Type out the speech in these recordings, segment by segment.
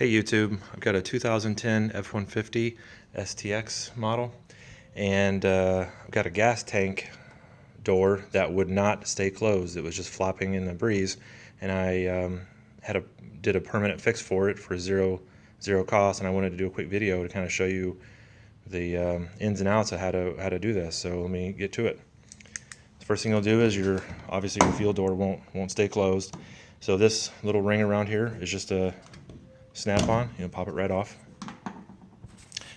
Hey YouTube, I've got a 2010 F-150 STX model, and I've got a gas tank door that would not stay closed. It was just flopping in the breeze, and I did a permanent fix for it for zero cost, and I wanted to do a quick video to kind of show you the ins and outs of how to do this. So let me get to it. The first thing you'll do is obviously your field door won't stay closed. So this little ring around here is just a snap on, pop it right off.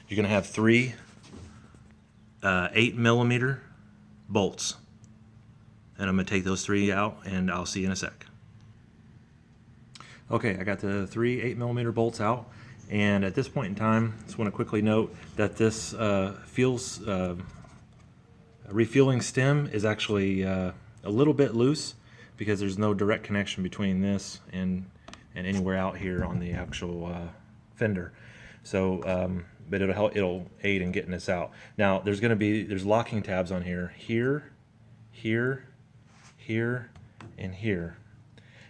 You're gonna have three 8mm bolts, and I'm gonna take those three out and I'll see you in a sec. Okay, I got the three 8mm bolts out, and at this point in time, I just want to quickly note that this refueling stem is actually a little bit loose because there's no direct connection between this and anywhere out here on the actual fender. So, but it'll aid in getting this out. Now there's locking tabs on here, here, and here.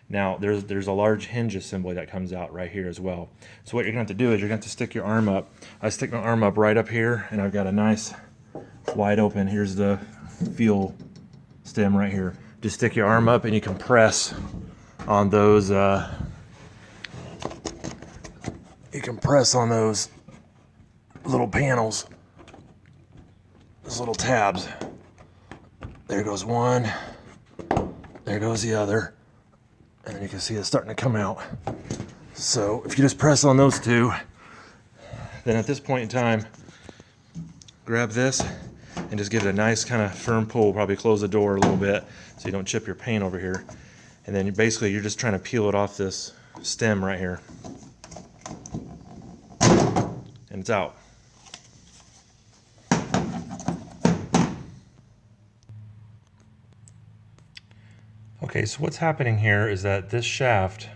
Now there's a large hinge assembly that comes out right here as well. So what you're gonna have to do is you're gonna have to stick your arm up. I stick my arm up right up here, and I've got a nice wide open. Here's the fuel stem right here. Just stick your arm up and you can press on those. You can press on those little panels, those little tabs. There goes one, there goes the other, and then you can see it's starting to come out. So if you just press on those two, then at this point in time, grab this and just give it a nice kind of firm pull. Probably close the door a little bit so you don't chip your paint over here. And then you're just trying to peel it off this stem right here. And it's out. Okay, so what's happening here is that this shaft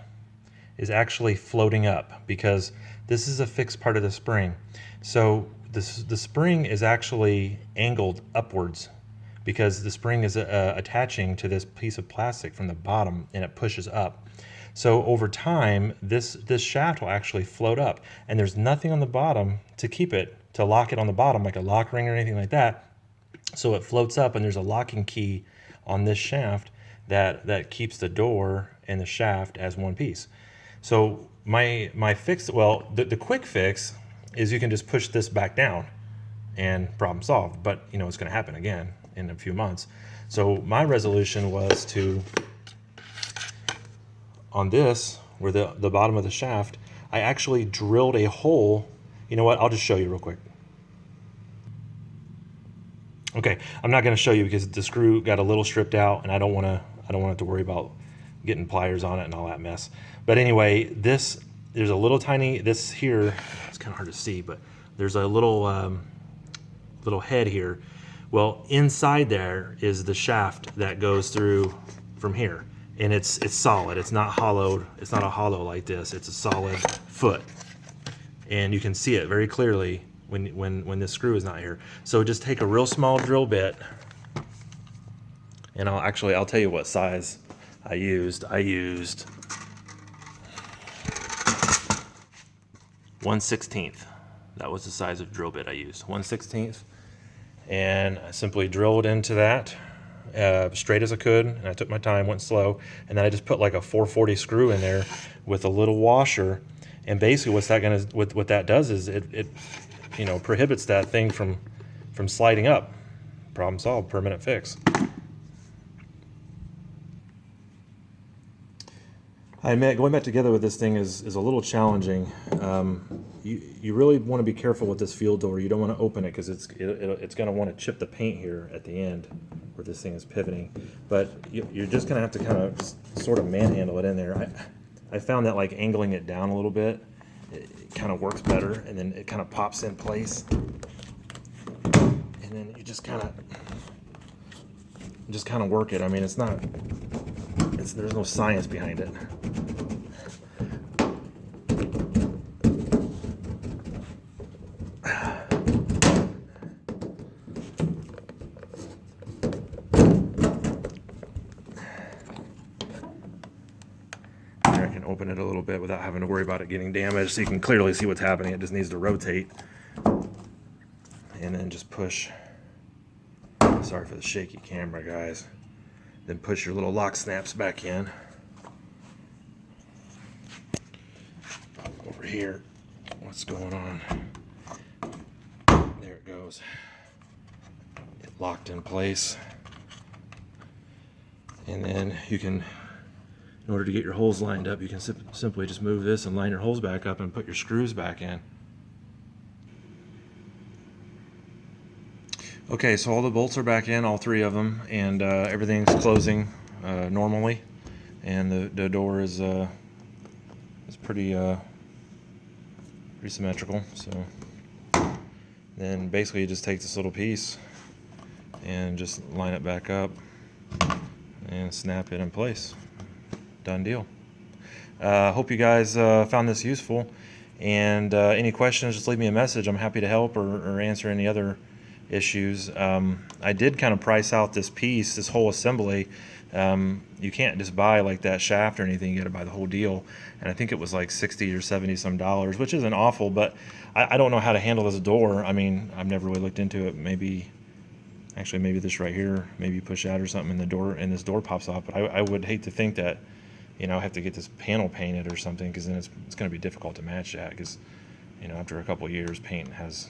is actually floating up because this is a fixed part of the spring. So the spring is actually angled upwards because the spring is attaching to this piece of plastic from the bottom, and it pushes up. So over time, this shaft will actually float up, and there's nothing on the bottom to lock it on the bottom, like a lock ring or anything like that. So it floats up, and there's a locking key on this shaft that keeps the door and the shaft as one piece. So my fix, well, the quick fix is you can just push this back down and problem solved, but it's going to happen again in a few months. So my resolution was to, on this, where the bottom of the shaft, I actually drilled a hole. You know what? I'll just show you real quick. Okay, I'm not going to show you because the screw got a little stripped out, and I don't want to worry about getting pliers on it and all that mess. But anyway, there's a little tiny, this here, it's kind of hard to see, but there's a little little head here. Well, inside there is the shaft that goes through from here. And it's solid. It's not hollowed. It's not a hollow like this. It's a solid foot, and you can see it very clearly when this screw is not here. So just take a real small drill bit, and I'll tell you what size I used. I used 1/16. That was the size of drill bit I used. 1/16, and I simply drilled into that. Straight as I could, and I took my time, went slow, and then I just put like a 440 screw in there with a little washer, and basically what that does is it prohibits that thing from sliding up. Problem solved, permanent fix. I admit going back together with this thing is a little challenging. You really want to be careful with this field door. You don't want to open it because it's going to want to chip the paint here at the end where this thing is pivoting. But you're just going to have to kind of sort of manhandle it in there. I found that like angling it down a little bit, it kind of works better, and then it kind of pops in place. And then you just kind of work it. I mean, there's no science behind it. Open it a little bit without having to worry about it getting damaged. So you can clearly see what's happening. It just needs to rotate. And then just push. Sorry for the shaky camera, guys. Then push your little lock snaps back in. Over here, what's going on? There it goes. It locked in place. And then you can, in order to get your holes lined up, you can simply just move this and line your holes back up and put your screws back in. Okay, so all the bolts are back in, all 3 of them, and everything's closing normally, and the door is pretty symmetrical. So then basically you just take this little piece and just line it back up and snap it in place. Done deal. Hope you guys found this useful, and any questions, just leave me a message. I'm happy to help or answer any other issues. I did kind of price out this piece, this whole assembly. You can't just buy like that shaft or anything, you gotta buy the whole deal, and I think it was like 60 or 70 some dollars, which isn't awful, but I don't know how to handle this door. I mean, I've never really looked into it. Maybe this right here, maybe push out or something and the door, and this door pops off, but I would hate to think that, you know, I have to get this panel painted or something, because then it's going to be difficult to match that, because, you know, after a couple of years, paint has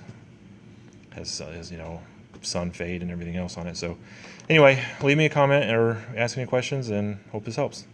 you know, sun fade and everything else on it. So anyway, leave me a comment or ask me questions, and hope this helps.